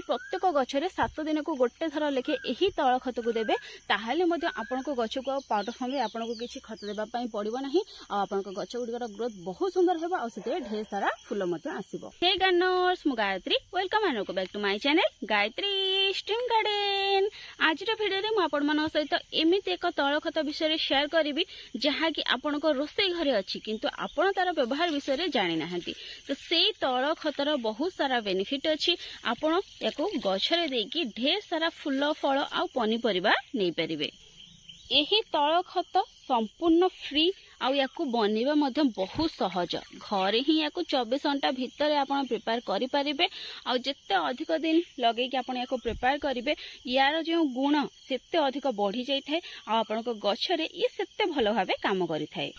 प्रत्येक गछरे 7 दिन को गोटे थर लेखे यही तल खत को देबे ताहाले मध्ये आपनको गछ को पाउडर फॉर्म रे आपनको किछि खत देबा पई पड़िबो नाही आ आपनको गछ गुडीकर ग्रोथ बहुत सुंदर हेबा आ सेते ढेर सारा फूल मध्ये आसीबो। हे गार्डनर्स मु Gayatri welcome and back to my channel Gayatri stream garden. आज वीडियो रे मु आपण मन सहित एमिति एक तल खत विषय शेयर करिवि जहा कि आपनको रोसई घरे अछि किंतु आपण तार व्यवहार विषय रे जानि नाहंती। तो सेई तल खतर बहुत सारा बेनिफिट अछि। आपण याको गछरे देकी ढेर सारा फूल फल आ पनीपरिबा नै परिबे। एही तल खत संपूर्ण फ्री आ याकू बनेबा मध्ये बहुत सहज। घरे ही याकू 24 घंटा भितर आपण प्रिपेयर करि परिबे आ जत्ते अधिक दिन लगे कि आपण याकू प्रिपेयर करिवे यार जो गुण सेते अधिक बढ़ी जाय थाए आ आपनको गछरे ई सेते भलो भाबे काम करि थाए।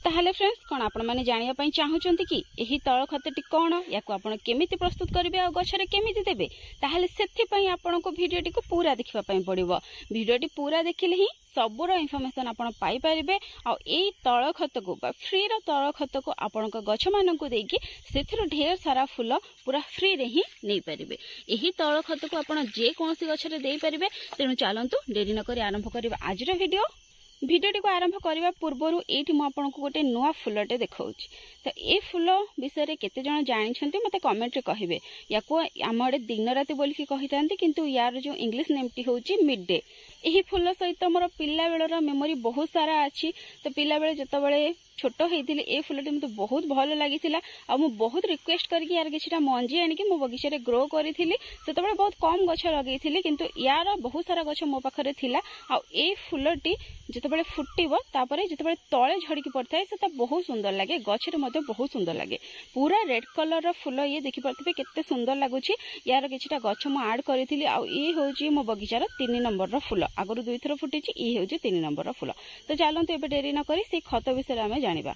ताहले फ्रेंड्स कोन आपण माने जानिया पई चाहुचंती कि एही तळ खतटी कोन याकू आपण केमिति प्रस्तुत करिवे आ गछरे केमिति देबे ताहले सेथि पई आपनको वीडियोटी को पूरा देखिबा पई पड़िबो। वीडियोटी पूरा देखिले ही सबुर इनफॉरमेशन आपण पाई परिबे आ एई तळ खत को बा फ्री रो तळ खत को आपनको गछ माननको देकी सेथिरो ढेर सारा फूल पूरा फ्री रे ही नै परिबे। एही तळ खत को आपण जे कोनसी गछरे देई परिबे। तेनु चालंतु देरी न करी आरंभ करिबा आज रो वीडियोटी को आरंभ करने पूर्वर ये मुझे गोटे नुआ फूलटे देखा। तो ये फूल विषय केते जन जानी मत कमेंट कहे या आम आड़े दिन राति बोलिकी कही था किंतु यार जो इंग्लिश नेमटी हूँ मिड डे। यही फूल सहित मोर पिला बेलर मेमोरी बहुत सारा अच्छी। तो पिला बेले जितेबाला छोट होती ए फूलटी मत बहुत भल लगी आ मु बहुत रिक्वेस्ट करके यार किछटा मंजी आनिकी मो बगीचारे ग्रो करी से बहुत कम गछ लगे किंतु यार बहुत सारा गछ मो पाखरे थिला आ ए फूलटी जितेबाला फुटिबो तापरे जितेबाला तळे झड़की पड़ता से बहुत सुंदर लगे गछरे मते बहुत सुंदर लगे। पूरा रेड कलर फूल ये देखि परथिबे केते सुंदर लागुची। यार किछटा गछ मु ऐड करिथिली आ ए होची मो बगीचार 3 नंबर रो फूल आगरु 2 थर फुटिची ए होची 3 नंबर रो फूल। तो चलंतु एबे डेरी न करी से खत विषय आमे जानिबा।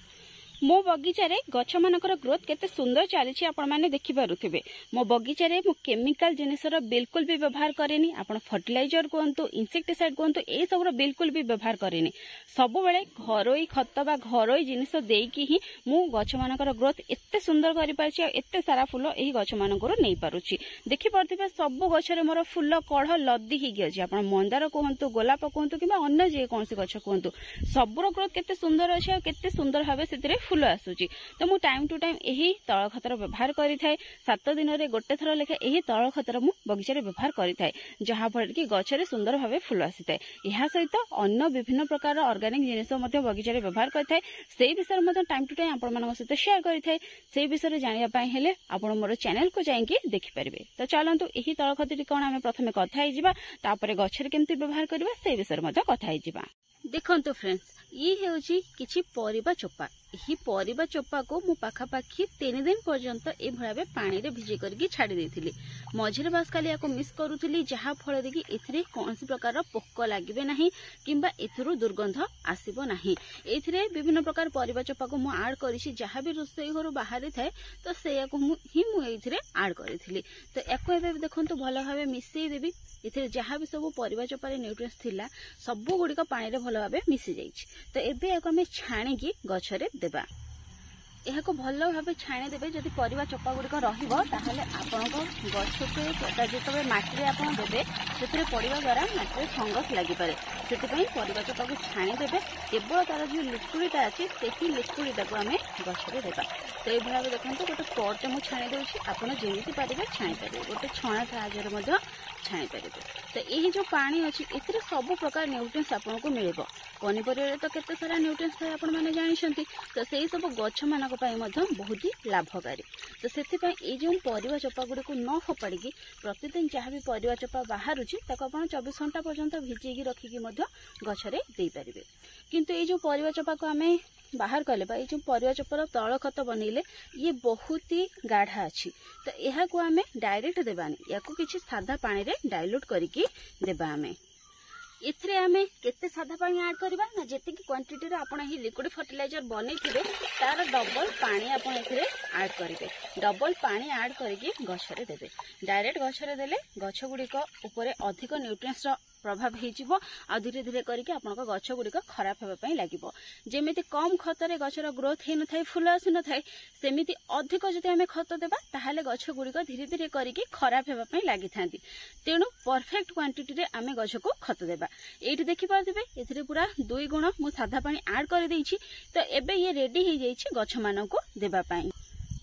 मो बगीचारे गछ मानकर ग्रोथ केते सुंदर चली आपण माने देखि पारुथिबे। मो बगीचारे मु केमिकल जिनिसर बिल्कुल भी व्यवहार करेनी। आपण फर्टिलाइजर कोंतु इंसेक्टिसाइड कोंतु ए सबरो बिल्कुल भी व्यवहार करेनी। सब बेले घरोई खत बा घरोई जिनिस देकी ही मु गछ मानकर ग्रोथ एते सुंदर करि पारछि आ एते सारा फूल एही गछ मानकर नै पारुछि। देखि परथिबे सब गछरे मोर फूल कढ लद्दी हि गछि। आपण मंदार कोंतु गोलाप कोंतु किबा अन्य जे कोनसी गछ कोंतु सबरो ग्रोथ केते सुंदर अछि आ केते सुंदर भाबे सेतिरे फूल आसुची। तो मु टाइम टू टाइम यही तळ खतर व्यवहार करि थाए। 7 दिन रे गोटे थर लेखे यही तळ खतर मु बगीचारे व्यवहार करि थाए जहा फल कि गछरे सुंदर भाबे फूल आसी थाए। एहा सहित अन्य विभिन्न प्रकार ऑर्गेनिक जिनिस मध्ये बगीचारे व्यवहार करि थाए। सेही विषय मध्ये टाइम टू टाइम आपण मानक सहित शेयर करि थाए। सेही विषय जानिया पई हेले आपण मोर चैनल को जाइंकी देखि परिबे। तो चलंतु यही तळ खतटी कोन आमे प्रथमे कथा हि जिबा तापरे गछरे केमति व्यवहार करबा सेही विषय मध्ये कथा हि जिबा। देखंतु फ्रेंड्स ये हेउची किछि परिबा चोपा। यही परिबा चोपा को मु पाखापाखी 3 दिन पर्यंत ए भळाबे पानी रे भिजे करके छाड़ी देथिली। मझिरे बास खाली याको मिस करूथिली जहा फळ देखि एथिरे कोनसी प्रकार पोक लागिबे नाही किंबा एथिरु दुर्गंध आसीबो नाही। एथिरे विभिन्न प्रकार परिबा चोपा को मु ऐड करिछि जहा भी रोसई घरु बाहर थाए तो से याको मु एथिरे ऐड करिथिली। तो याको एबे देखंतु भलो भाबे मिसई देबी। एथिरे जहा भी सब परिबा चोपा रे न्यूट्रिएंट्स थिला सब गुडी को पानी रे भलो भाबे मिसि जाइछि। तो एबे याको हमें छाणी की गछरे देबा। एहाको भलो भाबे छाणी देबे। जदि परिबा चोपा गुडी को रहिबो ताहले आपनको गछके जेतबे माटी रे आपण देबे सेतरे पड़िबा द्वारा माटी रे फंगस लागि पारे। सेति पई परिबा चोपा को छाणी देबे। केवल तार जो लिक्विडटा अछि सेही लिक्विडटा को हमें गछरे देबा। तो ए भाबे देखंतु गोटे पॉट मु छाणी देउछि आपण जेमिति पारिबे छाणी पारिबे। गोटे छणा साहाय्य मध्य छाणी पारिबे। तो एही जो पानी अछि एथिरे सब प्रकार न्यूट्रिएंट्स आपनको मिलिबो। पनीपरिया तो केते सारा न्यूट्रिएंट्स थाए आपण माने जानिछंती। तो सेही सब गछ मानक पई मध्य बहुत ही लाभकारी। तो सेति पई ए जो परिबा चोपा गुडी को न फपाड़ी प्रतिदिन जहाँ भी परिबा चोपा बाहरुछि ताको आपण 24 घंटा पर्यंत भिजेकी रखिकी मध्य गछरे देई परिबे। किंतु ए जो परिबा चोपा को हमें बाहर कले बा जो परिबा चोपार तळ खत बनइले ये बहुत ही गाढ़ा अछि। तो एहा को हमें डायरेक्ट देबानी याको किछि सादा पानी रे डाइल्यूट करिकी देबा हमें। एथिरे आमे केते सादा पानी ऐड करबा ना जेतिकी क्वांटिटी रे आपण ही लिक्विड फर्टिलाइजर बनेथिबे तार डबल पानी आपण एथिरे ऐड करिवे। डबल पानी ऐड करके गछरे देबे। डायरेक्ट गछरे देले गछ गुडी को ऊपर अधिक न्यूट्रिएंट्स प्रभाव हो धीरे धीरे करके आपन गछ गुड़िक खराब होगापी लगे। जमी कम खतर गचर ग्रोथ हो न फुल आसी न सेमती अधिक जदि आम खत देबा ताहले गछ गुड़िक धीरे धीरे करके खराब होगापी लगी था। तेणु परफेक्ट क्वांटिटी रे आम गछ को खत देबा। ये देखिपारे ए पूरा 2 गुण मु सादा पानी ऐड कर देइछि। तो एबे ये रेडी हो जाइछि गछ मानकु देबा पई।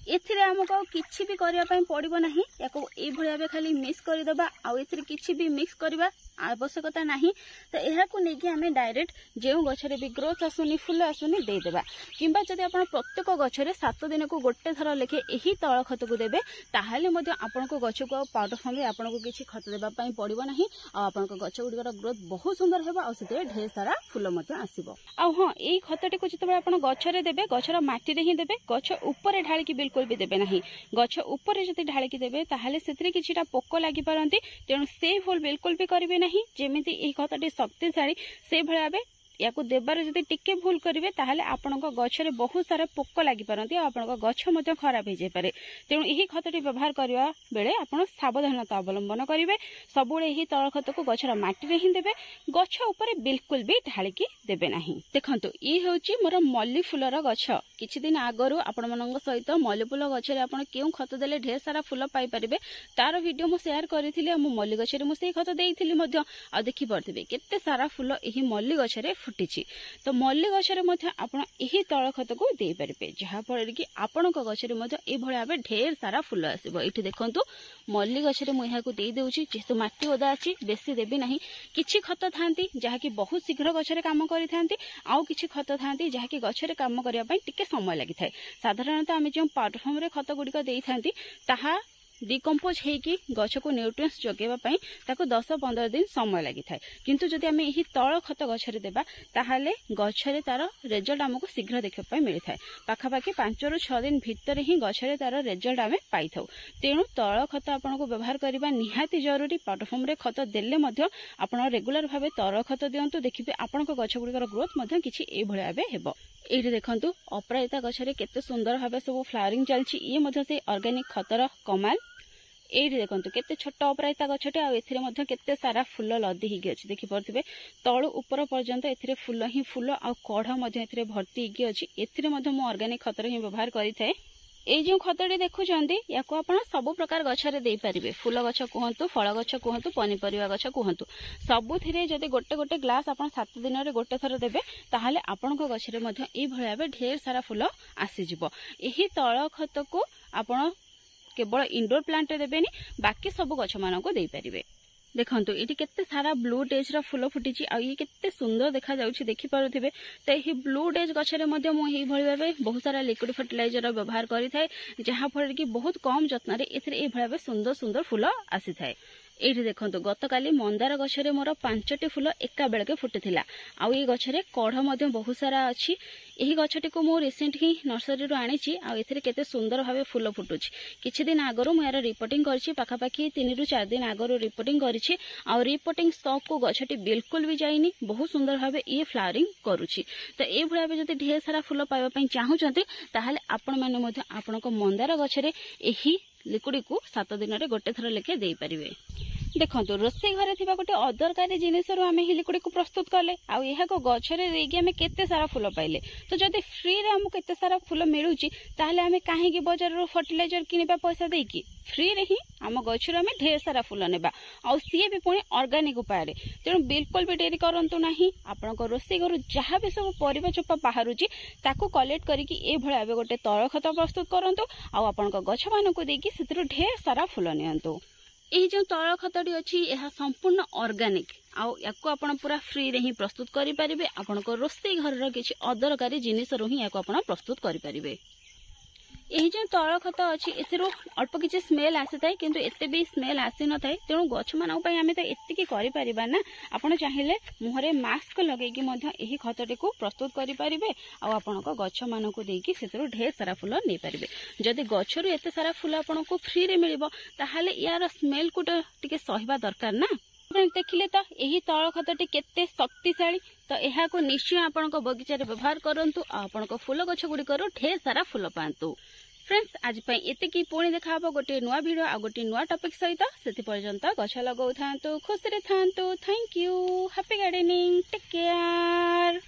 एथिरे हमको किछि भी करिया पई पड़िबो नाही। याको ए भलिया खाली मिक्स कर देबा। आ एथिरे किछि भी मिक्स करबा आवश्यकता नहीं। तो यह को लेकिन आम डायरेक्ट जो गछरे भी ग्रोथ आसुनी फुल आसुनी देदेबा। किंबा जदि आपण प्रत्येक गछरे 7 दिन को गोटे थर लेखे यही तल खत को देबे ताहाले मध्ये आपनको गछ को पाउडर फॉर्म रे आपनको किछि खत देबा पई पड़िबो नाही। आ आपनको गछ गुडीकर ग्रोथ बहुत सुंदर हेबा। आ सेते ढेर सारा फुल मध्ये आसीबो। आ हां एई खतटी को जतबे आपण गछरे देबे गछर माटी रे ही देबे। गछ ऊपर ढाळी की बिल्कुल भी देबे नाही। गछ ऊपर जदि ढाळी की देबे ताहाले सेतरे किछिटा पोक लागि पारंती। तेणु से होल बिल्कुल भी करिवे नहीं। जेमिति एही खतटी शक्तिशाली से भले या देवार जदि टिके भूल करेंगे ताहले आपणक गछरे बहुत सारा पोक लगी पारंती। आपणक गछ मध्य खराब हो जाय पारे। तेणु यही खतटी व्यवहार करबा बेले आपण सावधानता अवलंबन करेंगे। सबुळे यही तल खत को गछर माटी रे ही देबे। गछ ऊपर बिल्कुल भी ढाळिकी देबे नाही। देखंतु ई होची मोर मल्ली फुलर गछ। किछि दिन आगरु आपण मनंग सहित मल्ली फुल गछरे आपण केउ खत देले ढेर सारा फुल पाई परिबे तार वीडियो मु शेयर करिथिले। हम मल्ली गछरे मु सेही खत देइथिली मध्य। आ देखि परथिबे केते सारा फुल एही मल्ली गछरे फुटिछि। तो मल्ली गछरे मध्य आपण एही तळ खत को देई परिबे जहा फळ कि आपणक गछरे मध्य ए भळे आबे ढेर सारा फुल आसीबो। एठी देखंतु मल्ली गछरे मु एहा को देई देउछि जेतु माटी ओदा अछि बेसी देबी नाही। किछि खत थांती जहा कि बहुत शीघ्र गछरे काम करि थांती। आउ किछि खत थांती जहा कि गछरे काम करिया पई टिके समय लागि थाए। साधारणतः आमे जो पाउडर फॉर्म रे खत गुडी को देई थांती ताहा डिकम्पोज हेकी गछ को न्यूट्रिएंट्स जोगेबा पई ताको 10-15 दिन समय लागि थाए। किंतु जदि आमे एही तळ खत गछरे देबा ताहाले गछरे तार रिजल्ट हमको शीघ्र देखबा पई मिलि थाए। पाखा पाखी 5-6 दिन भितर ही गछरे तार रिजल्ट आमे पाई थाउ। तेणु तळ खत आपनको व्यवहार करबा निहाती जरूरी। पाउडर फॉर्म रे खत देले मध्य आपण रेगुलर भाबे तळ खत दियंतु। देखिबे आपनको गछ गुडीकर ग्रोथ मध्य किछि ए भळे आबे हेबो। एठी देखंतु अपराजिता गछरे केते सुंदर भाबे सब फ्लावरिंग चलछि। ये मध्य से ऑर्गेनिक खतर कमाल। एठी देखंतु केते छोट अपराजिता गछटे आ एथिरे मध्य केते सारा फुल लदी हिगी अछि। देखि परथिबे तळु ऊपर पर्यंत एथिरे फुल ही फुल आ कढ मध्य एथिरे भर्ती हिगी अछि। एथिरे मध्य मो ऑर्गेनिक खतर ही व्यवहार करि थाए। ए जो खतटी देखुचंदी याको आपण सब प्रकार गछरे देई परिबे। फूल गछ कहंतु फल गछ कहंतु पनिपरिवा गछ कहंतु सबुथिरे जदि गोटे गोटे ग्लास आपण 7 दिन रे गोटे थर देबे ताहाले आपणक गछरे मध्य ए भळियाबे ढेर सारा फूल आसी जिवो। एही तळ खत को आपण केवल इंडोर प्लांट रे देबेनी बाकी सब गछ मानको देई परिबे। देखंतु एटी केते सारा ब्लू डेज रा फूल फुटिची आ ये केते सुंदर देखा जाउछि। देखि पारुथिबे त एही ब्लू डेज गछरे मध्य मो एही भଳି भाबे बहुत सारा लिक्विड फर्टिलाइजर व्यवहार करि थाए जहा फळ कि बहुत कम जत्न रे एथिरे ए भଳି भाबे सुंदर सुंदर फूल आसी थाए। एठी देखंतु गतकाली मंदार गछरे मोर 5टी फूल एका बेलके फुटिथिला। आ ये गछरे कढ मध्य बहुत सारा अछि। एही गछटी को मो रिसेंट ही नर्सरी रो आनिछि। आ एथिरे केते सुंदर भाबे फूल फुटुछि। किछि दिन आगरो म यार रिपोर्टिंग करछि। पाखा पाखी 3 ରୁ 4 दिन आगरो रिपोर्टिंग करिछि। आ रिपोर्टिंग स्टॉक को गछटी बिल्कुल भी जाइनी। बहुत सुंदर भाबे ये फ्लावरिंग करूछि। तो ए भଳି भाबे जदि ढेर सारा फूल पाइबा पई चाहुचंती ताहाले आपण माने मध्य आपणको मंदार गछरे एही लिक्विड को 7 दिन रे गोटे थर लेके देई परिबे। देखंतु रोसे घरे थिबा गोटे अदरकारी जिनिस रो आमे लिक्विड को प्रस्तुत करले आ एहा को गछरे देगी आमे केते सारा फूल पाइले। तो जदि फ्री रे हमको केते सारा फूल मिलुची ताहाले आमे काहे कि बाजार रो फर्टिलाइजर किनिबा पैसा देकी फ्री रे ही आम गछरे आमे ढेर सारा फूल नेबा आ सी भी पुणी ऑर्गेनिक उपाय रे। तेणु बिल्कुल भी डेरी करंतु नाही। आपनको रोसे घर जहाँ भी सब परिबा चोपा बाहरुची ताकू कलेक्ट करिकि ए भळे आबे गोटे तळ खत प्रस्तुत करंतु आ आपनको गछ मानको देकी सेतिरो ढेर सारा फूल नियंतु। एही जो तळ खतटी अछि एहा संपूर्ण ऑर्गेनिक आ याको आपण पूरा फ्री रे ही प्रस्तुत करि परिबे। आपनको रोसे घर रो किछि अदरकारी जिनिस रो ही याको आपण प्रस्तुत करि परिबे। एही जो तळ खत अछि एथिरो अल्प किछि स्मेल आसी थाए किंतु एते भी स्मेल आसी न थाए। तेणु गछ मानक पई आमे त एतिकी करि परिबा ना। आपण चाहिले मुहरे मास्क लगेई कि मध्य एही खतटी को प्रस्तुत करि परिबे आ आपनको गछ मानक देकी सेतिरो ढेर सारा फूल नै परिबे। जदि गछरु एते सारा फूल आपनको फ्री रे मिलिबो ताहाले यार स्मेल को टिके सहिबा दरकार ना। देखिले तो यही तौल खतटी केते शक्तिशाली। तो यह निश्चय आपण बगीचार व्यवहार करंतु आपण फूल गछ गुड़िकर ढेर सारा फूल पातु। फ्रेंड्स आज एतिकी पुणी देखा गोटे नुआ वीडियो आ गोटे नुआ टॉपिक सहित से पर्यंत गछ लगाऊ था खुशी रे था। Thank you. Happy gardening. Take care.